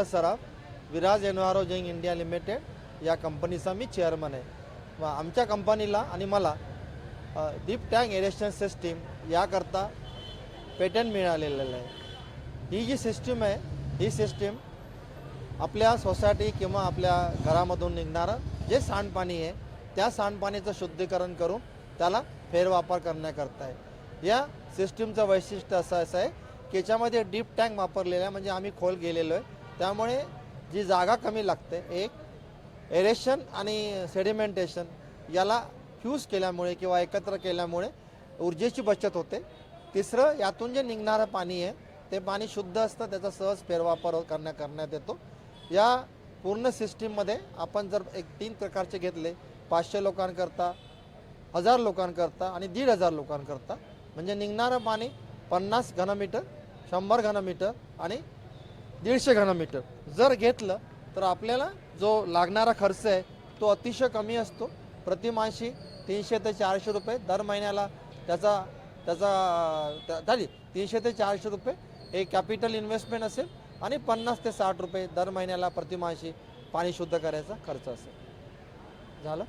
सराफ Viraj एन्व्हायरोजिंग India limited या कंपनीचा मी chairman आहे व आमच्या कंपनीला आणि मला डीप टँक एरेशन सिस्टीम याकरता पेटंट मिळालेलं आहे। ही जी सिस्टीम आहे ही सिस्टीम आपल्या सोसायटी किंवा आपल्या घरामधून निघणारं जे सांडपाणी आहे त्या सांडपाणीचं शुद्धीकरण करून त्याला फेरवापर करण्याकरता आहे। या सिस्टीमचं वैशिष्ट्य असं आहे की याच्यामध्ये डीप टँक वापरलेला आहे, म्हणजे आम्ही खोल गेलेलो आहे, त्यामुळे जी जागा कमी लागते। एक एरेशन आणि सेडिमेंटेशन याला फ्यूज केल्यामुळे किंवा एकत्र केल्यामुळे ऊर्जेची बचत होते। तिसरं, यातून जे निघणारं पाणी आहे ते पाणी शुद्ध असतं, त्याचा सहज फेरवापर करण्यात येतो। या पूर्ण सिस्टीममध्ये आपण जर एक 3 प्रकारचे घेतले, 500 लोकांकरता, 1000 लोकांकरता आणि 1500 लोकांकरता, म्हणजे निघणारं पाणी 50 घनमीटर, 100 घनमीटर आणि 150 घनमीटर जर घेतलं तर आपल्याला जो लागणारा खर्च आहे तो अतिशय कमी असतो। प्रतिमाशी 300 ते 400 रुपये दर महिन्याला त्याचा 300 ते 400 रुपये हे कॅपिटल इन्व्हेस्टमेंट असेल आणि 50 ते 60 रुपये दर महिन्याला प्रतिमाशी पाणी शुद्ध करायचा खर्च असेल। झालं।